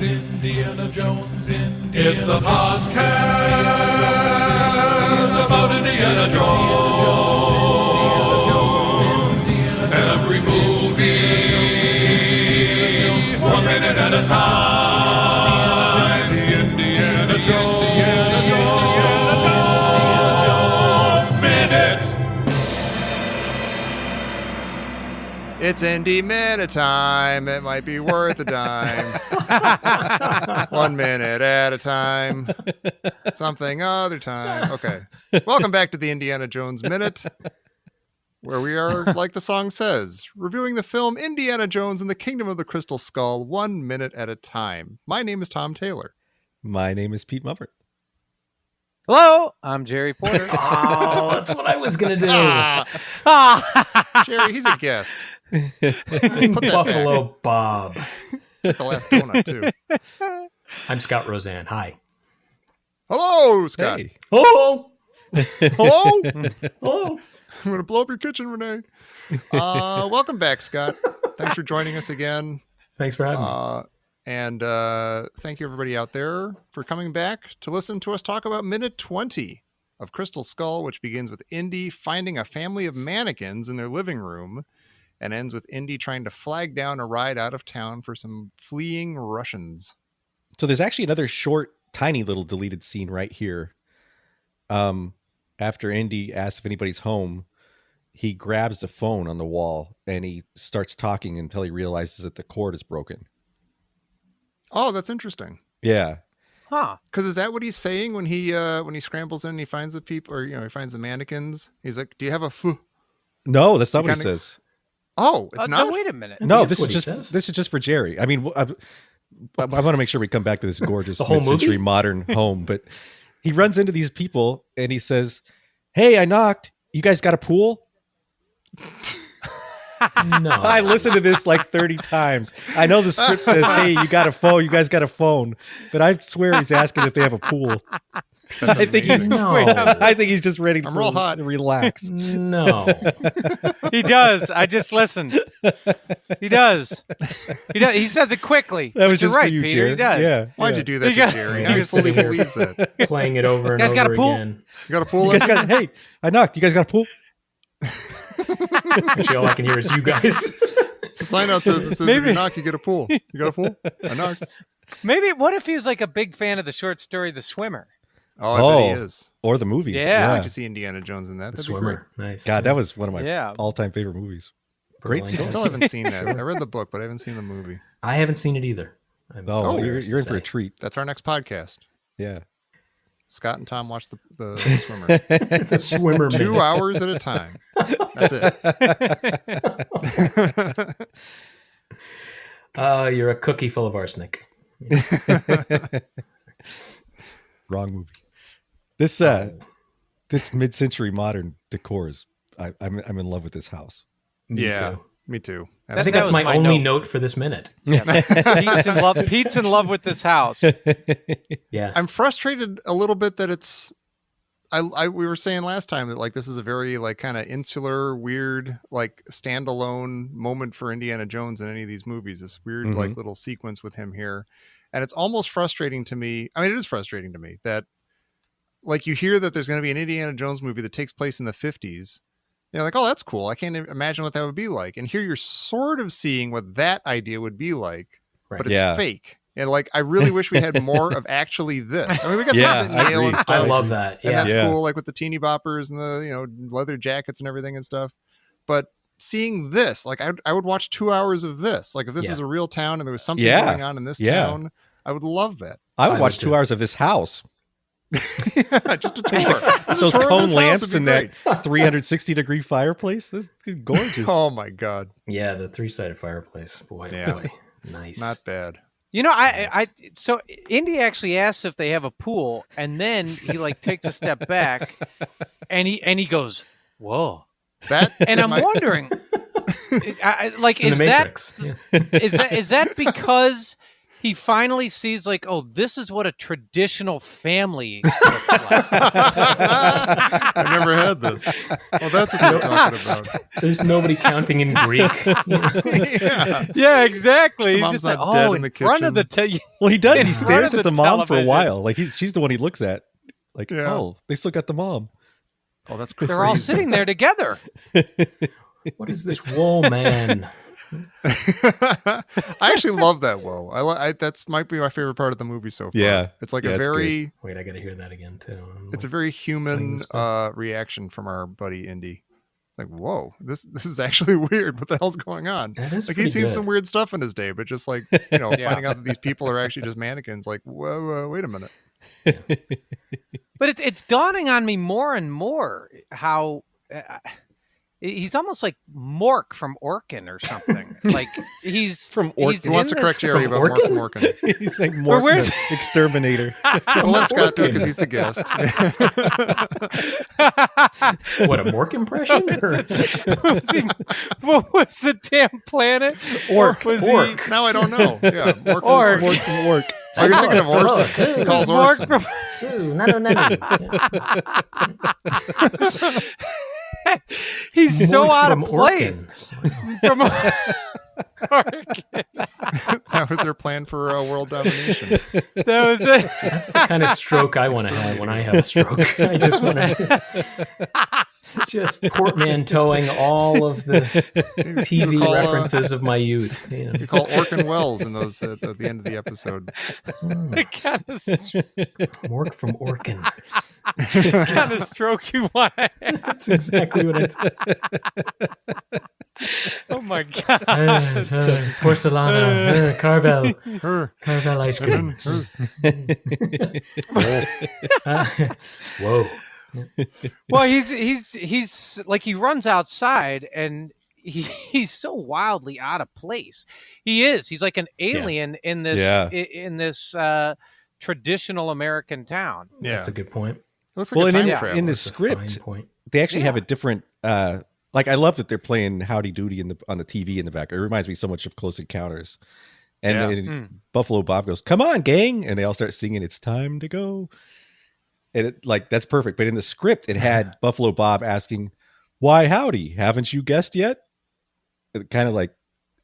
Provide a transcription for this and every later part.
Indiana Jones, Indiana It's a podcast about Indiana Jones. Every movie, 1 minute at a time. The Indiana Jones Minute. It's Indy Minute time. It might be worth a dime. 1 minute at a time. Something other time. Okay. Welcome back to the Indiana Jones Minute, where we are, like the song says, reviewing the film Indiana Jones and the Kingdom of the Crystal Skull 1 minute at a time. My name is Tom Taylor. My name is Pete Muppert. Hello, I'm Jerry Porter. Oh, that's what I was going to do. Jerry, he's a guest. Buffalo Bob. Took the last donut, too. I'm Scott Rosann. Hi. Hello, Scott. Hey. Hello. Hello? Hello. I'm going to blow up your kitchen, Renee. Welcome back, Scott. Thanks for joining us again. Thanks for having me. And thank you, everybody out there, for coming back to listen to us talk about minute 20 of Crystal Skull, which begins with Indy finding a family of mannequins in their living room and ends with Indy trying to flag down a ride out of town for some fleeing Russians. So there's actually another short, tiny little deleted scene right here. After Indy asks if anybody's home, he grabs the phone on the wall and he starts talking until he realizes that the cord is broken. Oh, that's interesting. Yeah. Huh. Because is that what he's saying when he scrambles in and he finds the people, or he finds the mannequins? He's like, "Do you have a f?" No, that's not what he says. Oh, it's not. No, wait a minute. No, That's this is just for Jerry. I mean, I want to make sure we come back to this gorgeous mid-century modern home, but he runs into these people and he says, "Hey, I knocked. You guys got a pool?" No. I listened to this like 30 times. I know the script says, "Hey, you got a phone. You guys got a phone," but I swear he's asking if they have a pool. That's I think he's amazing. I think he's just ready to real hot. relax. No. He does. I just listened. He does. He says it quickly. That was But you're just right, for you, Peter. Jerry. He does. Yeah. Why'd you do that You to got- Jerry? Yeah, Now he he's fully sitting here. believes that. Playing it over and You guys got over a pool? again. You got a pool? You guys got, hey, I knocked. You guys got a pool? Actually, all I can hear is you guys. The sign out says, if Maybe. you knock, you get a pool. You got a pool? I knocked. Maybe, what if he was like a big fan of the short story, The Swimmer? Oh, I bet he is. Or the movie. Yeah. I'd like to see Indiana Jones in that. The That'd be swimmer. Nice. God, that was one of my Yeah. all-time favorite movies. Great Purple scene. I Angels. still haven't seen that. I read the book, but I haven't seen the movie. I haven't seen it either. I'm Oh, you're embarrassed in to for a say. treat. That's our next podcast. Yeah. Scott and Tom watch the swimmer. The swimmer 2 minute. hours at a time. That's it. You're a cookie full of arsenic. Wrong movie. This mid-century modern decor is I'm in love with this house. Me Yeah, too. me too. I think That that's was my my only note. note for this minute. Pete's in love with this house. Yeah. I'm frustrated a little bit that it's. We were saying last time that like this is a very like kind of insular, weird, like standalone moment for Indiana Jones in any of these movies. This weird like little sequence with him here, and it's almost frustrating to me. I mean, it is frustrating to me that like you hear that there's going to be an Indiana Jones movie that takes place in the 50s. You're like, oh, that's cool. I can't imagine what that would be like. And here you're sort of seeing what that idea would be like, Right. but it's Yeah. fake. And like, I really wish we had more of actually this. I mean, we got some Yeah, of it I nail agree. and I stuff. love that. And Yeah. that's Yeah. cool, like with the teeny boppers and the leather jackets and everything and stuff. But seeing this, like I would watch 2 hours of this. Like if this Yeah. was a real town and there was something Yeah. going on in this Yeah. town, I would love that. I would I watch would 2 too. hours of this house. Just a tour. Just a Those tour of cone this house lamps would be and great. that 360-degree fireplace. This is gorgeous. Oh my God. Yeah, the three-sided fireplace. Boy, oh Yeah. boy. Nice. Not bad. You know, Nice. so Indy actually asks if they have a pool, and then he like takes a step back, and he goes, "Whoa!" That And I'm my- wondering, like, It's in is the that Matrix. Yeah. is that because he finally sees like, oh, this is what a traditional family looks like. I've never had this. Oh, that's what they're talking about. There's nobody counting in Greek. Yeah. Yeah, exactly. The He's mom's just like, not dead oh, in the front of the Well, he does. In He front stares of at the the mom for a television. while. Like she's the one he looks at. Like, Yeah. oh, they still got the mom. Oh, that's crazy. They're all sitting there together. What is this woe man? I actually love that. Whoa, that's might be my favorite part of the movie so far. Yeah. It's like Yeah, a it's very, Wait, I got to hear that again too. it's a very human this back. reaction from our buddy Indy. Like, whoa, this is actually weird. What the hell's going on? That is Like pretty he's seen good. some weird stuff in his day, but just like Yeah. finding out that these people are actually just mannequins. Like, whoa, wait a minute. But it's dawning on me more and more how he's almost like Mork from Orkin or something. Like he's From he's Orkin. He wants to in correct this- Jerry from about Orkin? Morkin. He's like more where's- the exterminator. Well, let Scott do it because he's the guest. What, a Mork impression? Or? What was the damn planet? Orc. Was Orc. Now I don't know. Yeah, Mork. Orc. Mork from Orc. Oh, you're thinking of Orson. Look, He calls Mork Orson. from- Ooh, nano. he's so Mork out of from place. Orkin. Wow. From That was their plan for world domination. that was it. That's the kind of stroke I want to have when I have a stroke. I just want to just portmanteauing all of the TV You call, references of my youth. You know. You call Orkin Wells in those at the end of the episode. kind of Mork from Orkin. kind of stroke you want. That's exactly what it's. Oh my god! Porcelana, Carvel, Her. Carvel ice cream. Whoa. Well, he's like he runs outside and he's so wildly out of place. He is. He's like an alien in this Yeah. in this traditional American town. Yeah, That's a good point. it looks Well, like a and time in traveler. the That's a script, fine point. they actually have Yeah. a different. Like I love that they're playing Howdy Doody on the TV in the back. It reminds me so much of Close Encounters. And Yeah. then Buffalo Bob goes, "Come on, gang!" and they all start singing, "It's time to go." And that's perfect. But in the script, it had Buffalo Bob asking, "Why howdy? Haven't you guessed yet?" Kind of like,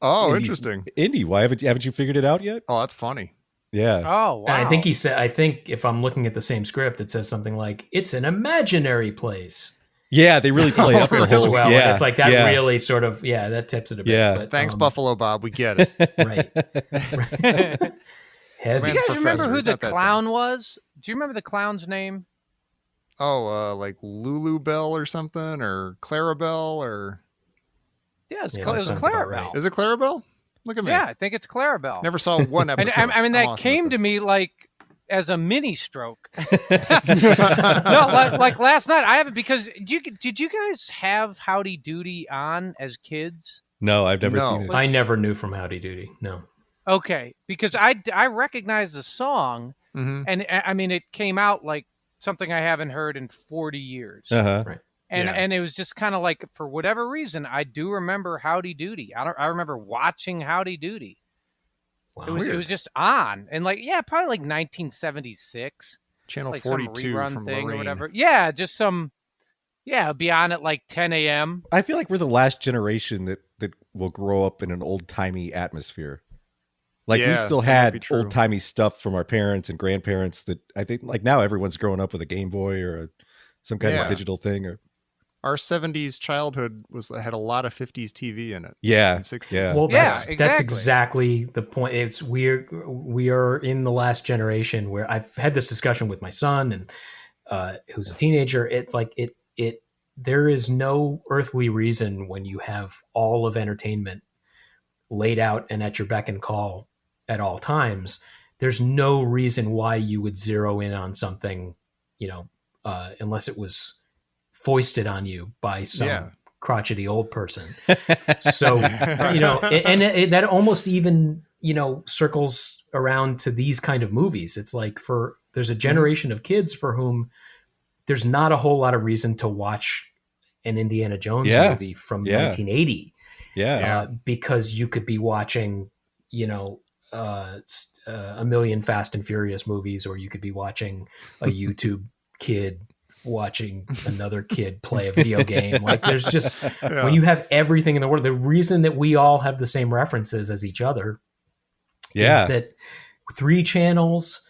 Oh, Indy's- interesting. Indy, why haven't you figured it out yet? Oh, that's funny. Yeah. Oh wow! And I think he said, I think if I'm looking at the same script, it says something like, "It's an imaginary place." Yeah, they really play up the Script As whole. well. Yeah, And it's like that yeah. really sort of, that tips it a bit. Yeah. But, Thanks, Buffalo Bob. We get it. Right. Do Heavy. you Man's guys remember professor, who he's the not that clown was? Do you remember the clown's name? Oh, like Lulu Bell or something, or Clarabelle, or Yeah, Yeah, it that was sounds about Clarabelle. right. is it Clarabelle? Look at me. Yeah, I think it's Clarabelle. Never saw one And episode. I mean that I'm awesome came at to this. me like as a mini stroke. No, like last night I haven't because did you guys have Howdy Doody on as kids? No, I've never No. seen it. I never knew from Howdy Doody. No. Okay, because I recognize the song Mhm. and I mean it came out like something I haven't heard in 40 years. Uh-huh. And Yeah. and it was just kind of like for whatever reason I do remember Howdy Doody. I remember watching Howdy Doody. Wow. It was just on and like probably like 1976. Channel Like 42 some rerun from thing Lorraine. or whatever. Yeah, just some. Yeah, it'll be on at like 10 a.m. I feel like we're the last generation that will grow up in an old timey atmosphere. Like we Yeah, still that might had be true. old timey stuff from our parents and grandparents that I think like now everyone's growing up with a Game Boy or some kind Yeah. of digital thing or Our 70s childhood had a lot of 50s TV in it. yeah, And 60s. yeah. Well, Yeah, that's exactly. exactly the point. It's weird. We are in the last generation where I've had this discussion with my son and who's a teenager. It's like there is no earthly reason when you have all of entertainment laid out and at your beck and call at all times. There's no reason why you would zero in on something, unless it was foisted on you by some Yeah. crotchety old person. So, that almost even, circles around to these kind of movies. It's like there's a generation of kids for whom there's not a whole lot of reason to watch an Indiana Jones Yeah. movie from Yeah. 1980 Yeah. Yeah. because you could be watching, a million Fast and Furious movies, or you could be watching a YouTube kid watching another kid play a video game. Like there's just, when you have everything in the world, the reason that we all have the same references as each other is that 3 channels,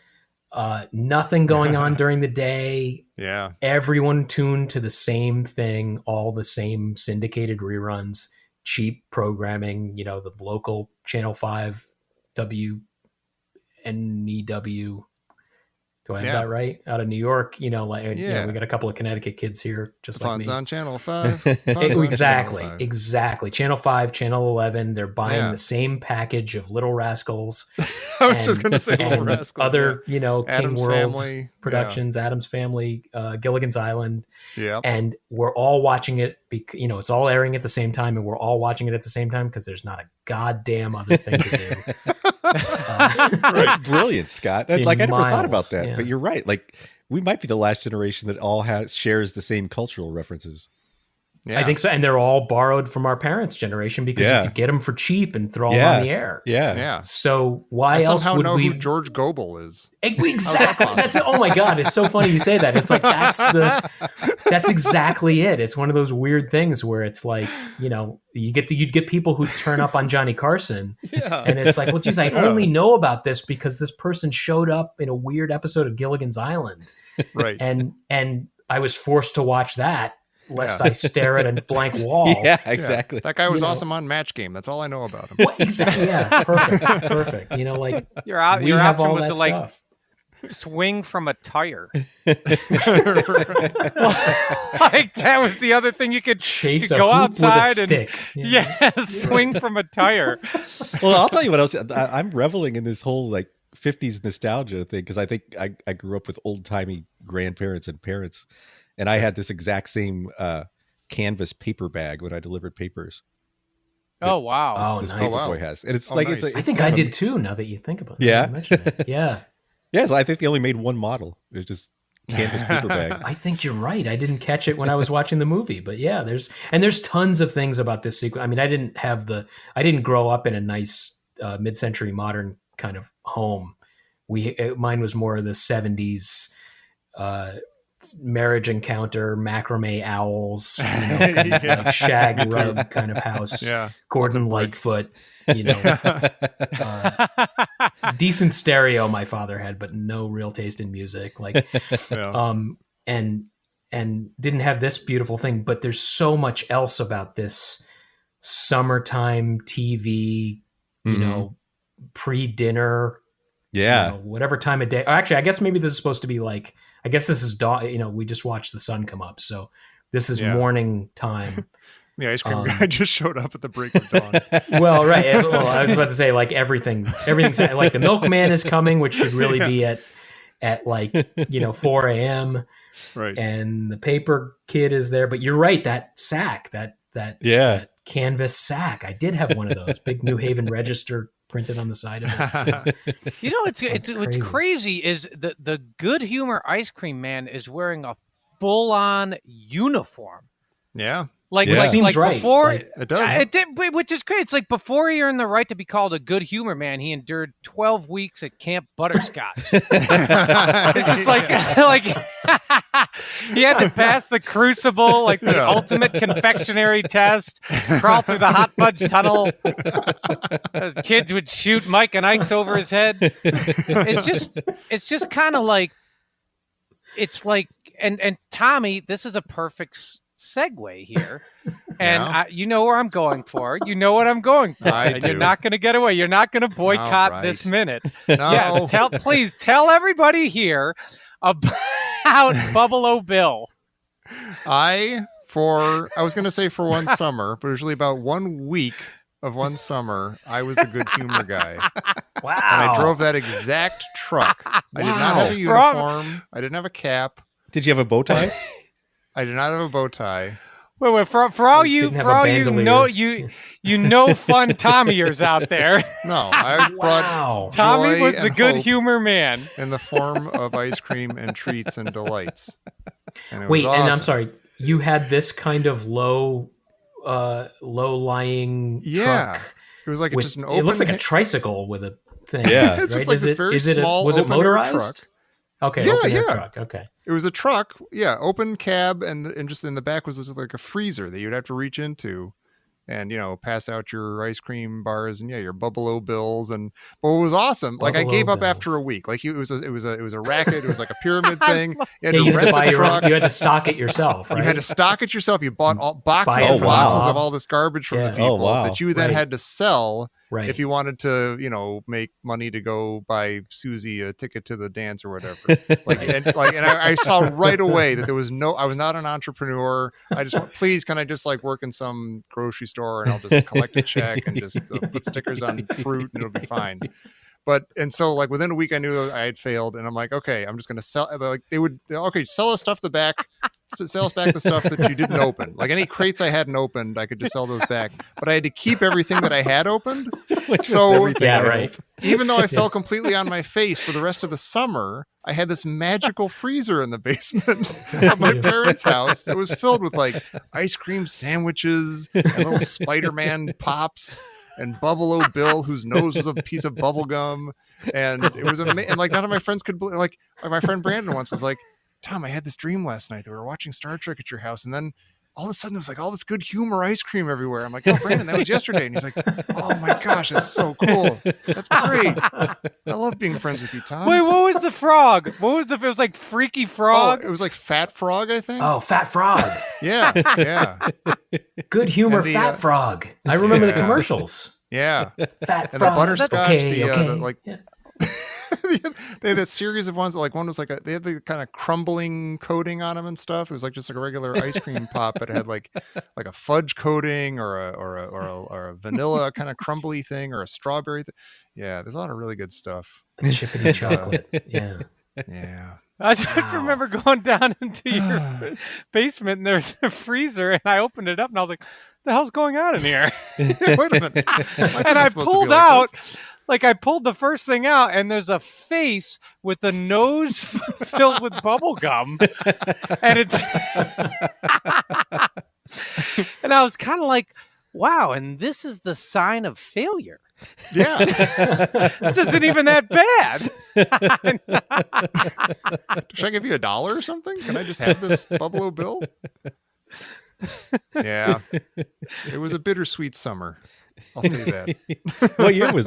nothing going on during the day. Yeah. Everyone tuned to the same thing, all the same syndicated reruns, cheap programming, you know, the local Channel 5 WNEW. Do I have that right? Out of New York, you know, like you know, we got a couple of Connecticut kids here, just like me. Fun's on Channel 5. Exactly. Channel 5, Channel 11. They're buying the same package of Little Rascals. I was just going to say Little Rascals. Other, you know, Adam's King World Family. Productions, Adam's Family, Gilligan's Island. Yeah. And we're all watching it. You know, it's all airing at the same time, and we're all watching it at the same time because there's not a goddamn other thing to do. That's brilliant, Scott. Like I never thought about that, yeah. but you're right. Like we might be the last generation that all shares the same cultural references. Yeah. I think so, and they're all borrowed from our parents' generation because you could get them for cheap and throw them on the air. Yeah. So why else somehow would know we? who George Gobel is? Exactly. That's oh my god! It's so funny you say that. It's like that's exactly it. It's one of those weird things where it's like, you know, you'd get people who turn up on Johnny Carson, and it's like, well, geez, I only know about this because this person showed up in a weird episode of Gilligan's Island, right? And I was forced to watch that. Lest I stare at a blank wall. Yeah, exactly. That guy was awesome on Match Game. That's all I know about him. Well, exactly. Yeah, perfect. You know, like Your option was to like swing from a tire. Like that was the other thing you could chase. You could go outside with a stick. Swing from a tire. Well, I'll tell you what else. I'm reveling in this whole like 50s nostalgia thing because I think I grew up with old timey grandparents and parents. And I had this exact same canvas paper bag when I delivered papers. Oh wow! This nice. paperboy has, and it's like nice. it's. I think I did too. Now that you think about it, yeah, yeah. So I think they only made one model. It was just canvas paper bag. I think you're right. I didn't catch it when I was watching the movie, but yeah, there's tons of things about this sequence. I mean, I didn't grow up in a nice mid-century modern kind of home. Mine was more of the 70s. Marriage encounter, macrame owls, you know, kind of like shag rug kind of house. Yeah, Gordon Lightfoot, you know, decent stereo my father had, but no real taste in music. Like, and didn't have this beautiful thing. But there's so much else about this summertime TV, you know, pre-dinner. Yeah, you know, whatever time of day. Actually, I guess maybe this is supposed to be like. I guess this is dawn. You know, we just watched the sun come up, so this is morning time. The ice cream guy just showed up at the break of dawn. Well, right. Well, I was about to say like everything's like the milkman is coming, which should really be at like 4 a.m. Right. And the paper kid is there, but you're right. That sack, that canvas sack. I did have one of those big New Haven Register. Printed on the side of it. You know, what's crazy is the Good Humor ice cream man is wearing a full-on uniform. Yeah. Like seems right. Before, it does. Which is great. It's like before he earned the right to be called a good humor man, he endured 12 weeks at Camp Butterscotch. It's just like he had to pass the crucible, like the ultimate confectionery test, crawl through the hot fudge tunnel. Those kids would shoot Mike and Ike's over his head. It's just kind of like, it's like, and Tommy, this is a perfect segue here, and you know where I'm going for. You know what I'm going for, and you're not going to get away. You're not going to boycott this minute. No. Yes, please tell everybody here about Buffalo Bill. I was going to say for one summer, but usually about 1 week of one summer, I was a Good Humor guy. Wow! And I drove that exact truck. I did not have a uniform. I didn't have a cap. Did you have a bow tie? I did not have a bow tie. Wait, for all you fun Tommyers out there. No, I brought Tommy joy was the and Good hope Humor man in the form of ice cream and treats and delights. And Wait, awesome. and I'm sorry, you had this kind of low lying truck. It was like just an open. It looks like a tricycle with a thing. Yeah. It's just like this very small was it open-air motorized? truck. Okay, Yeah, open air yeah. truck. Okay. It was a truck, open cab, and just in the back was this, like a freezer that you'd have to reach into, and pass out your ice cream bars and your Bubble Bills. But what was awesome, like I gave up after a week. Like it was a racket. It was like a pyramid thing. You had to buy your truck. own, you had to stock it yourself, right? You had to stock it yourself. You bought all boxes Buy it and from boxes Bob. of all this garbage from the Yeah. people wow. that you then Right. had to sell Right. if you wanted to, make money to go buy Susie a ticket to the dance or whatever. And I saw right away that I was not an entrepreneur. I just please, can I just like work in some grocery store and I'll just collect a check and just put stickers on fruit and it'll be fine. So like within a week I knew I had failed, and I'm like, okay, I'm just going to sell. Like sell us stuff sell us back the stuff that you didn't open. Like any crates I hadn't opened, I could just sell those back. But I had to keep everything that I had opened. So right. Even though I fell completely on my face for the rest of the summer, I had this magical freezer in the basement of my parents' house that was filled with like ice cream sandwiches and little Spider-Man pops and Bubble Bill, whose nose was a piece of bubble gum. And it was amazing. And like none of my friends could believe, like my friend Brandon once was like, Tom, I had this dream last night that we were watching Star Trek at your house. And then all of a sudden there was like all this good humor ice cream everywhere. I'm like, oh, Brandon, that was yesterday. And he's like, oh my gosh, that's so cool. That's great. I love being friends with you, Tom. Wait, what was the frog? It was like Freaky Frog? Oh, it was like Fat Frog, I think. Oh, Fat Frog. Yeah. Good humor, And Fat Frog. I remember the commercials. Yeah. Fat And Frog. the butterscotch, Yeah. they had that series of ones that like one was like they had the kind of crumbling coating on them and stuff. It was like just like a regular ice cream pop, but it had like a fudge coating or a vanilla kind of crumbly thing or a strawberry. Yeah, there's a lot of really good stuff. Chippity chocolate. Yeah. Yeah. I just remember going down into your basement and there's a freezer and I opened it up and I was like, the hell's going on in here? Wait a minute. And I pulled out, I pulled the first thing out and there's a face with a nose filled with bubble gum. And it's, and I was kind of like, wow, and this is the sign of failure. Yeah. This isn't even that bad. Should I give you $1 or something? Can I just have this Bubble Bill? Yeah. It was a bittersweet summer. I'll say that. What year was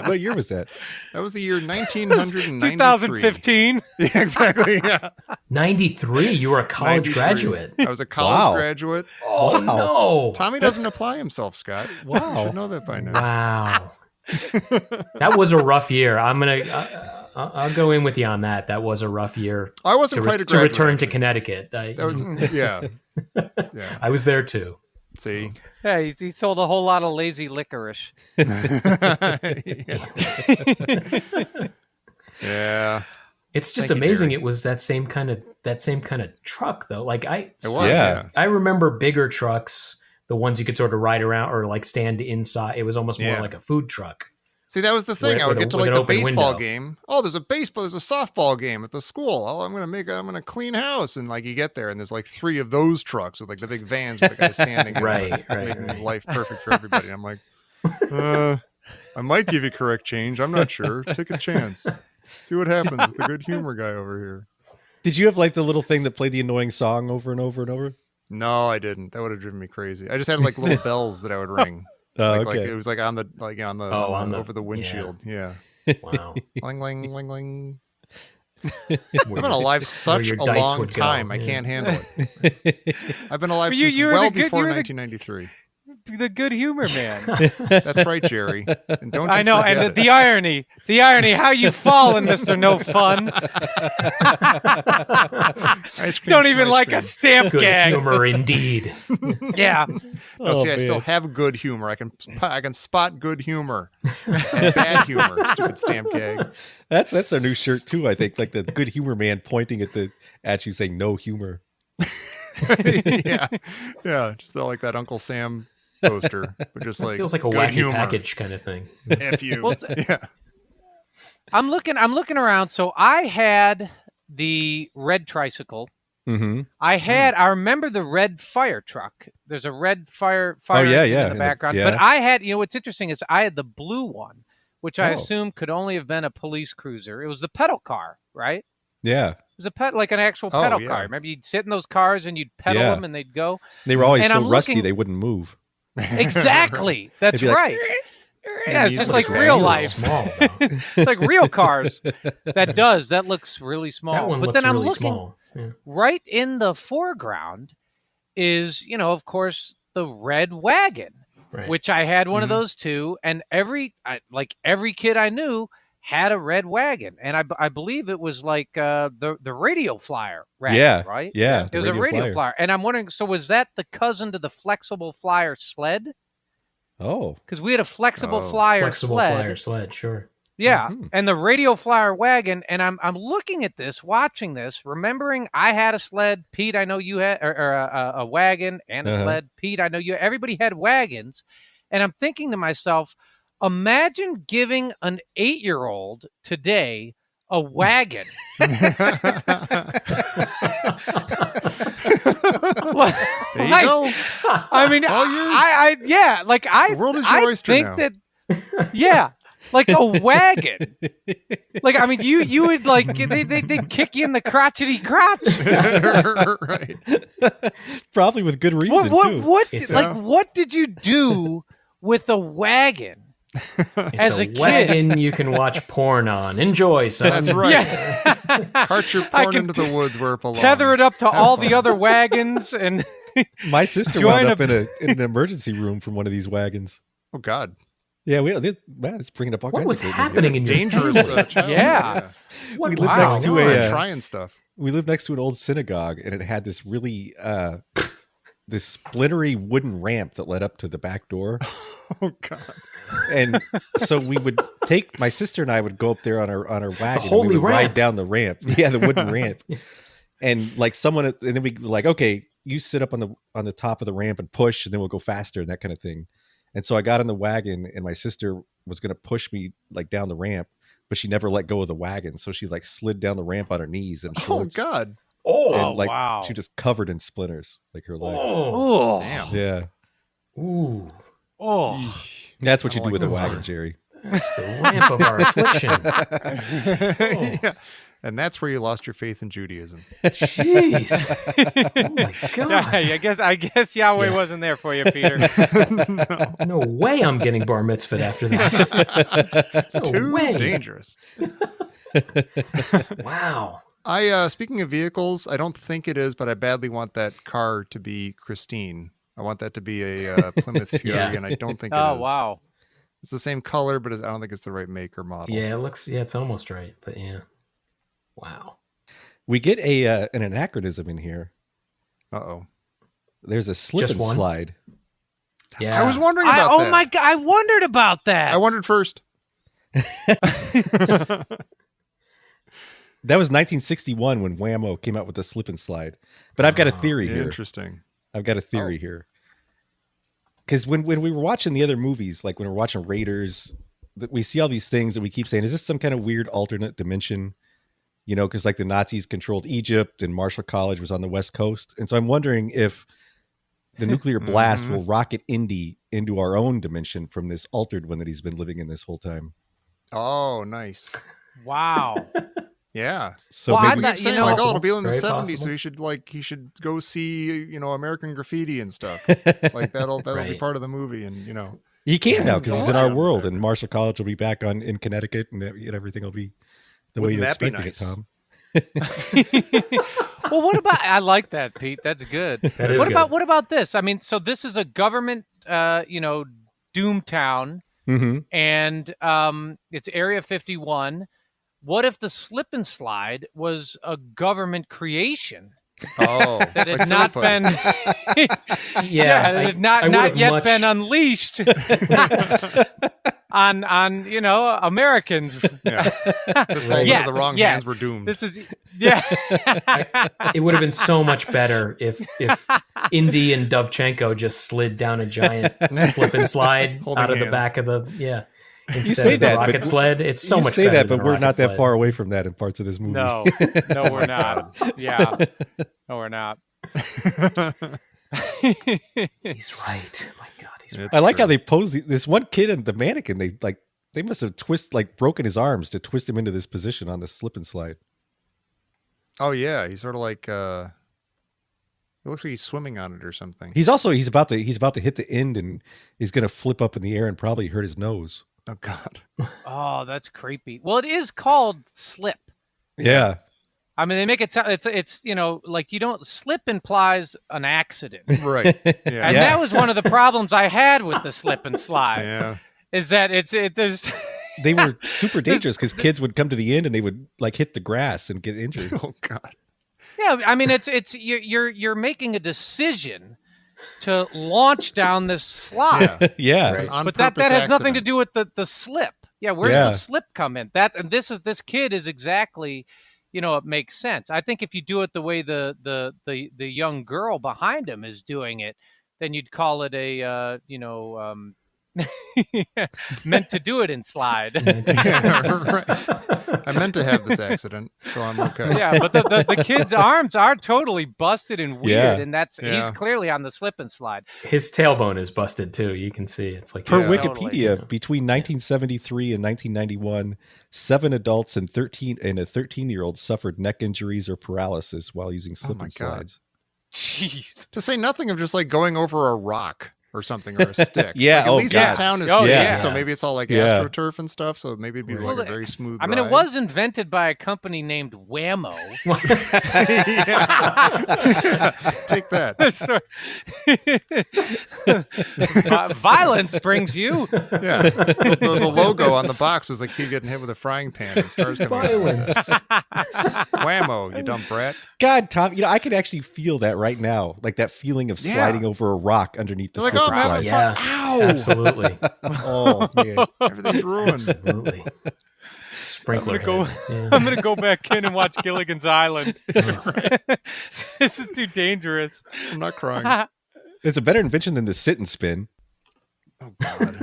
that? That was the year 1993. 2015. Yeah, exactly. Yeah. 93. You were a college 93. graduate. I was a college graduate. Oh, no. Tommy doesn't apply himself, Scott. Wow. You should know that by now. Wow. That was a rough year. I'll go in with you on that. That was a rough year. I wasn't quite a to graduate. return to Connecticut. Yeah. I was there too. See? Yeah, he sold a whole lot of lazy licorice. Yeah. It's just Thank you, amazing. Jerry. It was that same kind of truck though. Like It was, Yeah. I remember bigger trucks, the ones you could sort of ride around or like stand inside. It was almost more Yeah. like a food truck. See, that was the thing. I would get to like with the an open baseball window. game. Oh, there's a softball game at the school. Oh, I'm gonna clean house, and like you get there, and there's like 3 of those trucks with like the big vans with the guy standing, in Right, them, right, making right. life perfect for everybody. I'm like, I might give you correct change. I'm not sure. Take a chance. See what happens with the good humor guy over here. Did you have like the little thing that played the annoying song over and over and over? No, I didn't. That would have driven me crazy. I just had like little bells that I would ring. Oh, Like okay. it was like on the over the windshield. Yeah. Wow. Ling ling ling ling. Where I've been alive such your a dice long would go. time. I Yeah. can't handle it. I've been alive But since you were well the good- before you were the- 1993. The good humor man. That's right, Jerry. And don't you I know, forget and it. the irony, how you fallen, Mr. No Fun. Ice cream, Don't even ice like cream. a stamp Good gag. humor indeed. Yeah. No, see, I still man. have good humor. I can spot good humor and bad humor. Stupid stamp gag. That's our new shirt too, I think. Like the good humor man pointing at you saying no humor. yeah. Just like that Uncle Sam poster, but just like Feels like a good wacky humor. package kind of thing. F you. Well, Yeah. I'm looking around. So I had the red tricycle. Mm-hmm. I remember the red fire truck. There's a red fire Oh, yeah, engine yeah. in the background. Yeah. But I had, what's interesting is I had the blue one, which I Oh. assume could only have been a police cruiser. It was the pedal car, right? Yeah. It was like an actual Oh, pedal yeah. car. Remember, you'd sit in those cars and you'd pedal Yeah. them and they'd go. They were always And so I'm rusty looking- they wouldn't move. Exactly. That's They'd be like, right. Yeah, it's you just look like really real really life. small. Though. It's like real cars. That looks really small. That one but looks then I'm really looking small. Yeah. right in the foreground is, of course, the red wagon, Right. which I had one of Mhm. those too. And every kid I knew had a red wagon, and I believe it was like the radio flyer wagon, Yeah. right? Yeah. It was a radio flyer, and I'm wondering, so was that the cousin to the flexible flyer sled? Oh. Because we had a flexible Oh. flyer Flexible sled. flyer sled, sure. Yeah, Mhm. and the radio flyer wagon, and I'm looking at this, watching this, remembering I had a sled. Pete, I know you had or a wagon and a Uh-huh. sled. Pete, I know you. Everybody had wagons, and I'm thinking to myself, imagine giving an 8-year-old today a wagon. There you Like, go. I mean, It's all yours. I The world is your oyster think now. that, yeah, like a wagon. Like, I mean, you would like they'd kick you in the crotchety crotch. Right. Probably with good reason too. It's What did you do with a wagon It's as a a kid? wagon you can watch porn on. Enjoy, son. That's right. Yeah. Cart your I porn can into the woods where it belongs. Tether it up to all fun. the other wagons and My sister Join wound a- up in an emergency room from one of these wagons. Oh God. Yeah, it's bringing up all What kinds was of crazy happening things. in your Dangerous family? child. Yeah. What We was live next going to on? a, Trying stuff. We lived next to an old synagogue, and it had this really this splintery wooden ramp that led up to the back door. Oh God. And so we would take my sister and I would go up there on our wagon. And holy we would ride ramp. down the ramp. Yeah, the wooden ramp. And like and then we were like, okay, you sit up on the top of the ramp and push, and then we'll go faster and that kind of thing. And so I got in the wagon, and my sister was going to push me like down the ramp, but she never let go of the wagon, so she like slid down the ramp on her knees and Oh shorts. God. Oh, And like wow. she just covered in splinters, like her legs. oh, oh, Damn. Yeah, ooh. oh. that's what I you don't do with like a that wagon, word. Jerry. That's the ramp of our affliction. Yeah. And that's where you lost your faith in Judaism. Jeez. Oh my God. Yeah, I guess Yahweh Yeah. wasn't there for you, Peter. No way I'm getting bar mitzvahed after that. No Too way. dangerous. Wow. Speaking of vehicles, I don't think it is, but I badly want that car to be Christine. I want that to be a Plymouth Fury, Yeah. and I don't think it is. Oh wow. It's the same color, but I don't think it's the right make or model. Yeah, it's almost right. But yeah. Wow. We get an anachronism in here. Uh-oh. There's a slip Just and one? slide. Yeah. I was wondering about that. Oh my God, I wondered about that. I wondered first. That was 1961 when Whammo came out with the slip and slide. But I've got a theory here. Interesting. I've got a theory here. Because when we were watching the other movies, like when we're watching Raiders, we see all these things that we keep saying, is this some kind of weird alternate dimension? You know, because like the Nazis controlled Egypt and Marshall College was on the West Coast. And so I'm wondering if the nuclear blast will rocket Indy into our own dimension from this altered one that he's been living in this whole time. Oh, nice. Wow. Yeah. So Well, maybe I'm We not- keep you saying know- like, oh, it'll be in the Very 70s, so possible. he should go see, American Graffiti and stuff. Like that'll be Right. part of the movie, and he can now because he's in our Yeah. world, and Marshall College will be back in Connecticut, and everything will be the way Wouldn't you that be expected it, nice? Tom. Well, what about? I like that, Pete. That's good. That is What good. about this? I mean, so this is a government, doom town, Mm-hmm. and it's Area 51. What if the slip and slide was a government creation oh, that had like not Silly Putty. been? Yeah. that I- had not I not would've yet much- been unleashed on Americans. Yeah. This falls Yeah, into the wrong yeah. hands. We're doomed. This is yeah. It would have been so much better if Indy and Dovchenko just slid down a giant slip and slide Holding out of the hands. back of the Instead say of the that, but rocket sled, it's so you much say better that, than but a we're rocket not that sled. far away from that in parts of this movie. No, we're not. Yeah, no, we're not. He's right. My God, he's right. I like how they pose this one kid and the mannequin. They They must have broken his arms to twist him into this position on the slip and slide. Oh yeah, he's sort of like it looks like he's swimming on it or something. He's about to hit the end and he's going to flip up in the air and probably hurt his nose. Oh God. Oh, that's creepy. Well, it is called slip. Yeah. I mean, they make it sound it's like you don't slip implies an accident. Right. Yeah. And that was one of the problems I had with the slip and slide. Yeah. Is that there's They were super dangerous because kids would come to the end and they would like hit the grass and get injured. Oh God. Yeah, I mean it's you're making a decision to launch down this slide. Yeah. Yeah. It's an But that on-purpose has nothing to accident. do with the slip. Yeah, where's the slip come in? This kid is exactly, it makes sense. I think if you do it the way the young girl behind him is doing it, then you'd call it a meant to do it in slide. Yeah, right. I meant to have this accident, so I'm okay. Yeah, but the kid's arms are totally busted and weird, Yeah. and he's clearly on the slip and slide. His tailbone is busted too. You can see it's like Per Yeah. Wikipedia, between 1973 and 1991, 7 adults and a 13-year-old suffered neck injuries or paralysis while using slip my and God. slides. Jeez. To say nothing of just like going over a rock or something or a stick. Yeah, Like, at least God. this town is Oh, big, yeah. so maybe it's all like Yeah. AstroTurf and stuff. So maybe it'd be Well, like a very smooth. I mean, it ride. was invented by a company named Whammo. Yeah. Take that. Violence brings you. Yeah. The logo on the box was like he getting hit with a frying pan and stars coming out. violence. Whammo, you dumb brat. God, Tom, I could actually feel that right now, like that feeling of Yeah. sliding over a rock underneath the They're like, slip oh, and I'm slide. having Yeah, Ow! absolutely, Oh man, Everything's ruined. absolutely. Sprinkler. I'm gonna head. Yeah. I'm gonna go back in and watch Gilligan's Island. This is too dangerous. I'm not crying. it's a better invention than the sit and spin. Oh God.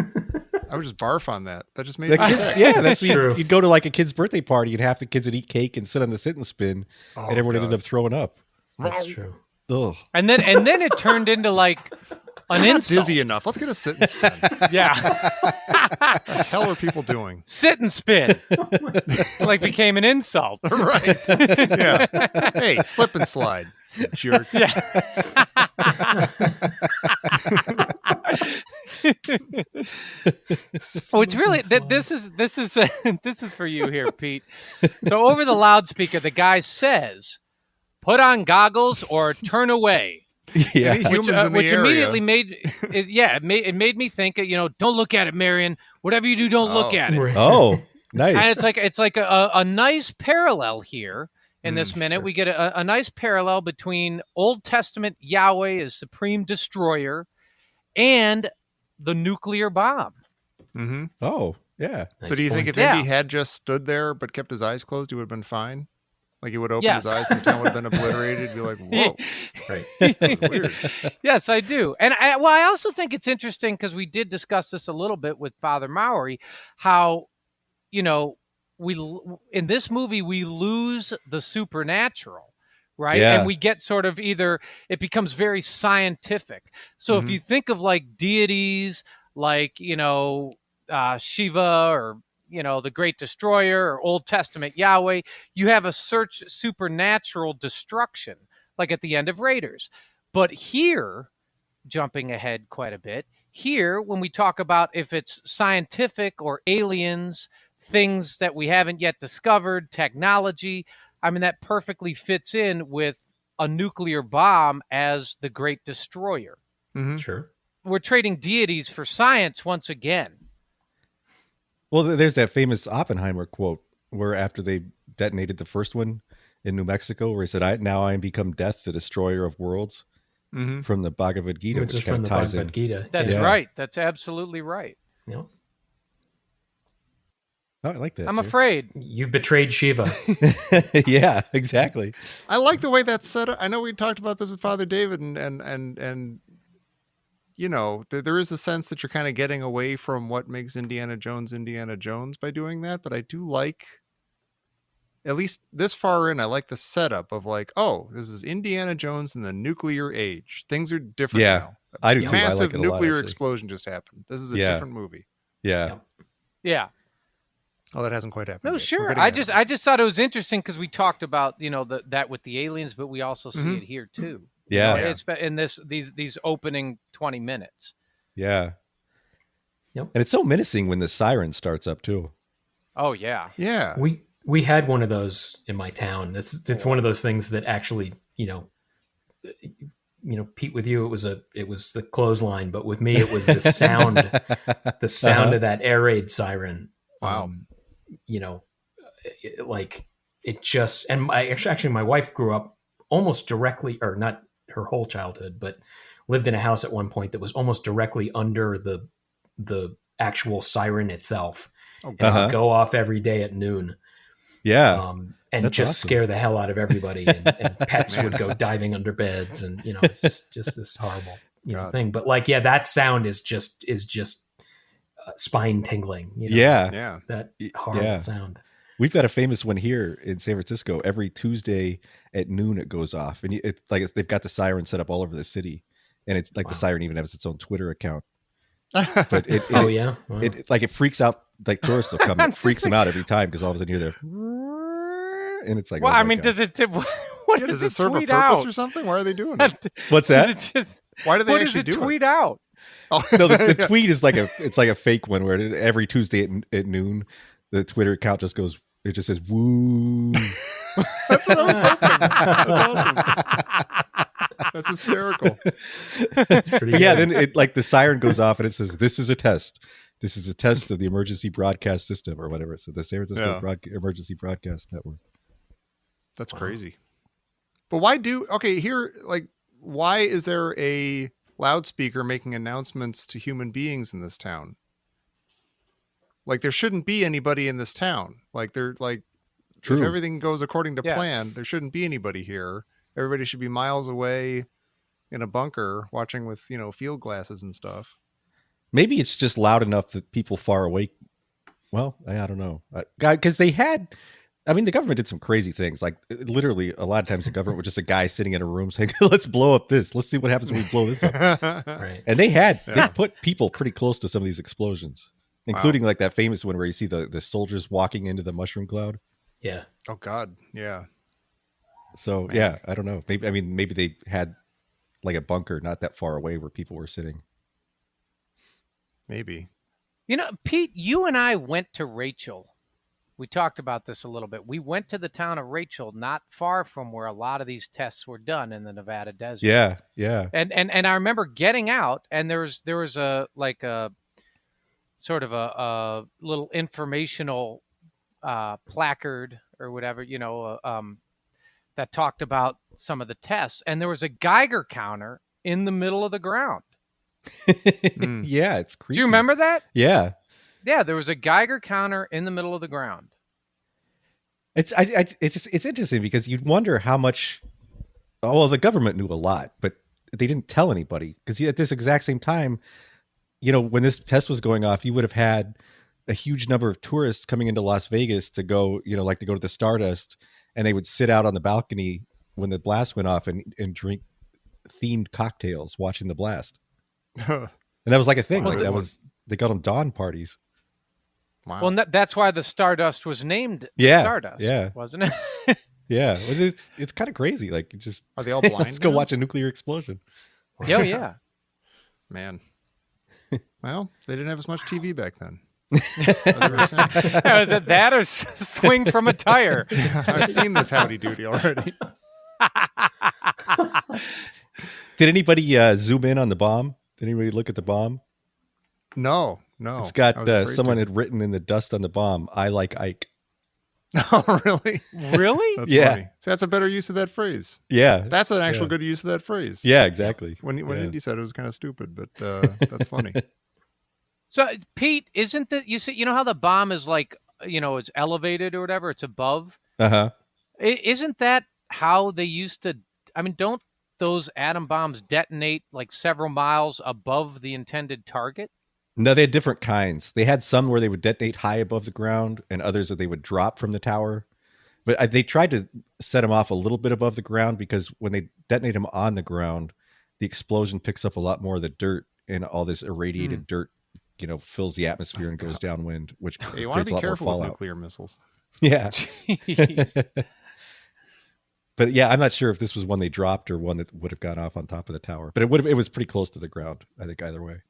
I would just barf on that. That just made The me kids, sick. yeah, that's True. you'd go to like a kid's birthday party and half the kids would eat cake and sit on the sit and spin, Oh, and everyone ended God. up throwing up. That's true. Ugh. And then it turned into like an I'm not insult. dizzy enough. Let's get a sit and spin. Yeah. What the hell are people doing? Sit and spin. Like became an insult. Right. Yeah. Hey, slip and slide, you jerk. Yeah. Oh, it's really this is this is for you here, Pete. So over the loudspeaker, the guy says, "Put on goggles or turn away." Yeah. Any humans in the Which area. immediately it made me think, don't look at it, Marion. Whatever you do, don't look Oh. at it. Right. Oh, nice. And it's like a nice parallel here in this minute. sure. We get a nice parallel between Old Testament Yahweh as supreme destroyer and the nuclear bomb. Mm-hmm. Oh, yeah. So Nice do you think if point. Indy had just stood there but kept his eyes closed, he would have been fine? Like he would open Yes. his eyes and the town would have been obliterated? He'd be like, whoa. Right. Weird. Yes, I do. And I also think it's interesting because we did discuss this a little bit with Father Mowry, how, we in this movie, we lose the supernatural, right? Yeah. And we get sort of it becomes very scientific. So if Mhm. you think of like deities, like, Shiva or, the Great Destroyer or Old Testament Yahweh, you have a supernatural destruction, like at the end of Raiders. But here, jumping ahead quite a bit, here, when we talk about if it's scientific or aliens, things that we haven't yet discovered, technology, I mean, that perfectly fits in with a nuclear bomb as the Great Destroyer. Mhm. Sure. We're trading deities for science once again. Well, there's that famous Oppenheimer quote where after they detonated the first one in New Mexico, where he said, I am become death, the destroyer of worlds," Mhm. from the Bhagavad Gita, Which is which from kind the of ties Bhagavad in. Gita. That's Yeah. right. That's absolutely right. Yep. Oh, I like that. I'm too. afraid. You betrayed Shiva. Yeah, exactly. I like the way that's set up. I know we talked about this with Father David and there is a sense that you're kind of getting away from what makes Indiana Jones by doing that. But I do like, at least this far in, I like the setup of like, oh, this is Indiana Jones in the nuclear age. Things are different Yeah, now. I do too. I Massive like it a lot, nuclear actually. explosion just happened. This is a Yeah. different movie. Yeah. Yep. Yeah. Oh, that hasn't quite happened. No, yet. sure. I just thought it was interesting because we talked about that with the aliens, but we also see it here too. Yeah. It's in these opening 20 minutes. Yeah. Yep. And it's so menacing when the siren starts up too. Oh yeah. Yeah. We had one of those in my town. It's one of those things that actually, Pete, with you it was the clothesline, but with me it was the sound of that air raid siren. Wow. Actually my wife grew up almost directly, or not her whole childhood, but lived in a house at one point that was almost directly under the actual siren itself. Oh, and it would go off every day at noon. Yeah. And That's just awesome. scare the hell out of everybody, and pets would go diving under beds, and it's just this horrible thing. But that sound is just spine tingling. Yeah. That horrible sound. We've got a famous one here in San Francisco. Every Tuesday at noon it goes off, and it's like they've got the siren set up all over the city, and it's like the siren even has its own Twitter account. But it freaks out, like tourists will come. It freaks them out every time because all of a sudden you hear and it's like, well, oh I mean, God. Does it serve a purpose out? or something? Why are they doing it? What's that? Why do they actually do tweet it? out? Oh. No, the tweet is like a fake one where every Tuesday at noon, the Twitter account just goes. It just says "woo." That's what I was hoping. That's awesome. That's hysterical. It's pretty But yeah, good. then it like the siren goes off and it says, "This is a test. This is a test of the emergency broadcast system," or whatever. So the San Francisco Emergency Broadcast Network. That's crazy. But why is there a loudspeaker making announcements to human beings in this town? Like there shouldn't be anybody in this town. Like they're like, True. if everything goes according to plan, there shouldn't be anybody here. Everybody should be miles away in a bunker watching with, field glasses and stuff. Maybe it's just loud enough that people far away. Well, I don't know. Because the government did some crazy things. Like literally a lot of times the government was just a guy sitting in a room saying, let's blow up this. Let's see what happens when we blow this up. Right. And they put people pretty close to some of these explosions, including like that famous one where you see the soldiers walking into the mushroom cloud. Yeah. Oh God. Yeah. So yeah, I don't know. Maybe they had like a bunker not that far away where people were sitting. Maybe. Pete, you and I went to Rachel. We talked about this a little bit. We went to the town of Rachel, not far from where a lot of these tests were done in the Nevada desert. Yeah, yeah. And I remember getting out, and there was a sort of a little informational placard or whatever, that talked about some of the tests, and there was a Geiger counter in the middle of the ground. Yeah, it's creepy. Do you remember that? Yeah. Yeah, there was a Geiger counter in the middle of the ground. It's interesting because you'd wonder how much. Oh, well, the government knew a lot, but they didn't tell anybody because at this exact same time, when this test was going off, you would have had a huge number of tourists coming into Las Vegas to go, to go to the Stardust, and they would sit out on the balcony when the blast went off and drink themed cocktails watching the blast. And that was like a thing. They called them dawn parties. Wow. Well, that's why the Stardust was named Stardust, wasn't it? Yeah, it's kind of crazy. Like, are they all blind? Let's go watch a nuclear explosion. Oh yeah, man. Well, they didn't have as much TV back then. Was it that or swing from a tire? I've seen this Howdy Doody already. Did anybody zoom in on the bomb? Did anybody look at the bomb? No. It's got someone had written in the dust on the bomb, "I like Ike." Oh, really? Really? That's Yeah. funny. So that's a better use of that phrase. Yeah. That's an actual good use of that phrase. Yeah, exactly. When Indy said it was kind of stupid, but that's funny. So, Pete, isn't that you know how the bomb is like, it's elevated or whatever, it's above? Uh-huh. Isn't that how they used to, don't those atom bombs detonate like several miles above the intended target? No, they had different kinds. They had some where they would detonate high above the ground and others that they would drop from the tower. But they tried to set them off a little bit above the ground because when they detonate them on the ground, the explosion picks up a lot more of the dirt, and all this irradiated dirt, fills the atmosphere and goes downwind, which You want creates to a be lot more careful with fallout. nuclear missiles. Yeah. Jeez. But yeah, I'm not sure if this was one they dropped or one that would have gone off on top of the tower. But it was pretty close to the ground, I think, either way.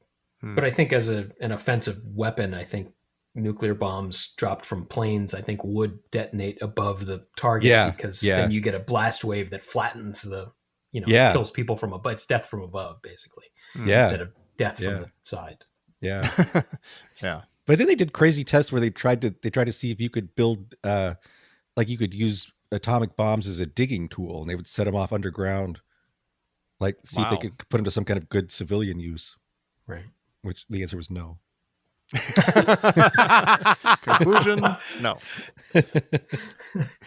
But I think as an offensive weapon, I think nuclear bombs dropped from planes, I think would detonate above the target because then you get a blast wave that flattens kills people from above. It's death from above, basically, instead of death from the side. Yeah. Yeah. But then they did crazy tests where they tried to see if you could build, you could use atomic bombs as a digging tool, and they would set them off underground, see if they could put them to some kind of good civilian use. Right. Which the answer was no. Conclusion: no.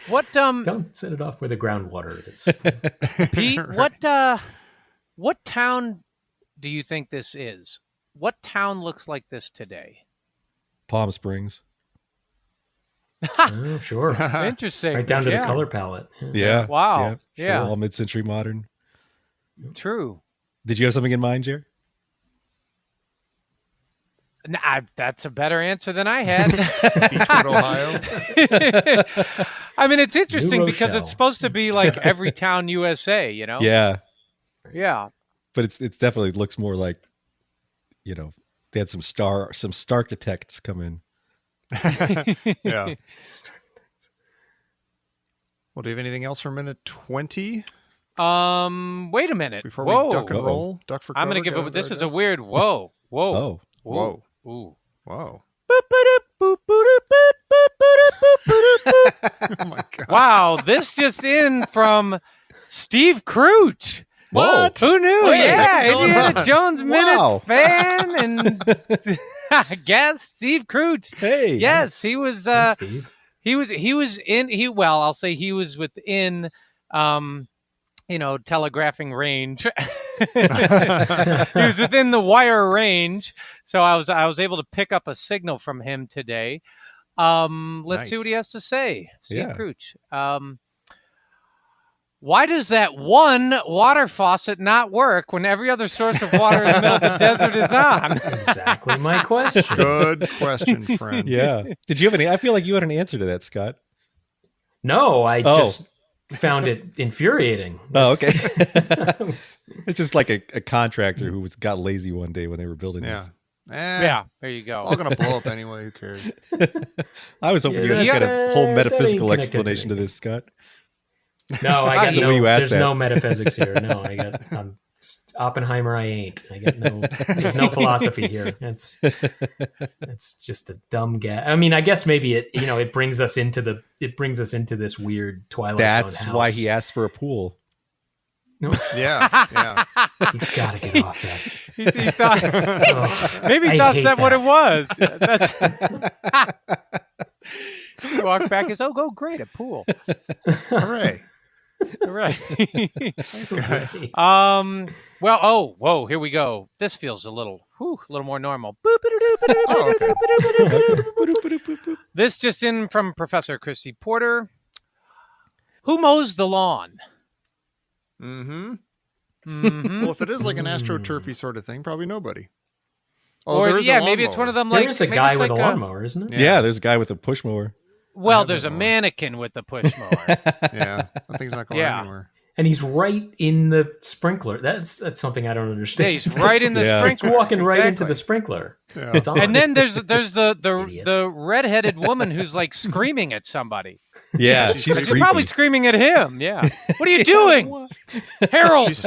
What Don't set it off where the groundwater is. Pete, Right. what town do you think this is? What town looks like this today? Palm Springs. Oh, sure. Interesting. Right down to the Yeah. color palette. Yeah. Wow. Sure, Yeah. all mid-century modern. True. Did you have something in mind, Jer? That's a better answer than I had. Beechwood, Ohio. I mean, it's interesting because Rochelle. it's supposed to be like every town USA, Yeah. Yeah. But it's definitely looks more like, they had some Starkitects come in. Yeah. Well, do you have anything else for minute 20 Wait a minute. before Whoa. we duck and roll? Duck for cover. I'm going to give get it. out This of is our a desks? weird whoa. Whoa. Oh. Whoa. Ooh. Whoa. Oh Oh my god. Wow, this just in from Steve Crouch. What? Who knew? Wait, yeah, what's going Indiana on? Jones Minute Wow. fan and I guess Steve Crouch. Hey. Yes, he was. Thanks, Steve. He was in. Well, I'll say he was within. Telegraphing range. He was within the wire range, so I was able to pick up a signal from him today. Let's see what he has to say. Steve Crouch. Why does that one water faucet not work when every other source of water in the middle of the desert is on? Exactly my question. Good question, friend. Yeah. Did you have any? I feel like you had an answer to that, Scott. No, I just found it infuriating. Oh, okay. It's It's just like a contractor who got lazy one day when they were building Yeah. this. Yeah, there you It's all go. gonna blow up anyway. Who cares? I was hoping you had Yeah, some kind of whole that metaphysical ain't explanation to connected. this, Scott. No, I got The way you asked there's that. no metaphysics here. No, I'm Oppenheimer. I ain't. I got there's no philosophy here. It's just a dumb guy. I mean, I guess maybe it brings us into this weird Twilight That's Zone house. why he asked for a pool. No, Yeah. Yeah. you gotta get off that. He thought Oh, maybe I he thought hate that what it that. was. He walked back and said, "Oh, great, a pool." Hooray. Right. Guys. Well, whoa, here we go. This feels a little more normal. Oh, okay. This just in from Professor Christy Porter. Who mows the lawn? Mm-hmm. Mhm. Well, if it is like an astroturfy sort of thing, probably nobody. Or there is a maybe it's lawnmower. one of them like There's a maybe guy it's with like a lawnmower, isn't it? Yeah, there's a guy with a push mower. Well, have there's a that one. mannequin with the push mower. Yeah, that thing's not going Yeah. anywhere. And he's right in the sprinkler. That's something I don't Yeah, understand. he's right in the Yeah. He's sprinkler. walking right into the Exactly. sprinkler. Yeah. It's on. And then there's Idiot. the redheaded woman who's like screaming at somebody. Yeah, she's she's creepy. She's probably screaming at him. Yeah. What are you doing, Harold?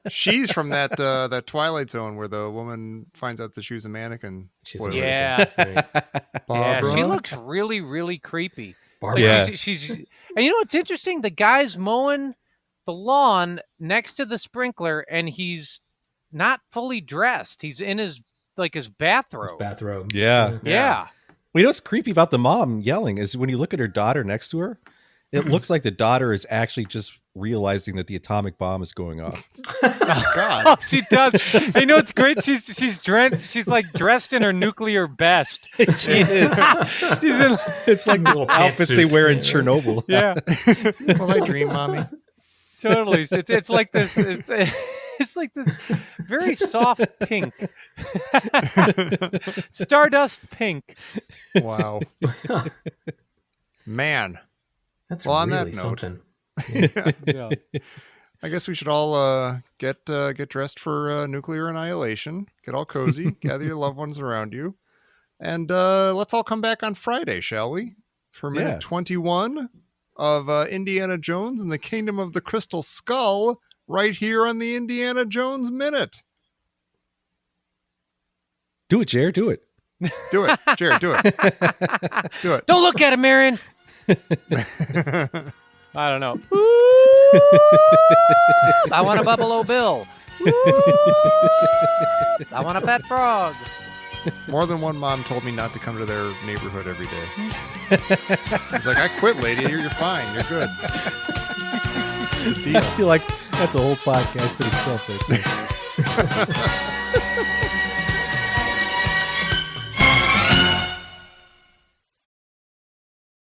She's from that Twilight Zone where the woman finds out that she was a mannequin. She's Spoilers. Yeah. Right. Yeah, Barbara. she looks really, really creepy. Barbara. Yeah. She's and you know what's interesting? The guy's mowing the lawn next to the sprinkler, and he's not fully dressed. He's in his bathrobe. Bathrobe. Yeah. Yeah. Well, you know what's creepy about the mom yelling is when you look at her daughter next to her, it looks like the daughter is actually just realizing that the atomic bomb is going off. God. Oh, she does. You know what's great? She's dressed. She's like dressed in her nuclear best. She is. She's in, It's like the Little outfits they pantsuit. wear in Chernobyl. yeah, Well, I dream, mommy. totally. It's like this. It's like this very soft pink. Stardust pink. Wow. Man. That's Well, on really that note, something. Yeah. I guess we should all get dressed for nuclear annihilation. Get all cozy. Gather your loved ones around you. And let's all come back on Friday, shall we? For minute 21 of Indiana Jones and the Kingdom of the Crystal Skull, right here on the Indiana Jones Minute. Do it, Jared. Do it. Do it, Jared. Do it. Do it. Don't look at him, Marion. I don't know. I want a Buffalo Bill. I want a pet frog. More than one mom told me not to come to their neighborhood every day. It's like, I quit, lady. You're fine. You're good. I feel like that's a whole podcast to itself. Right there.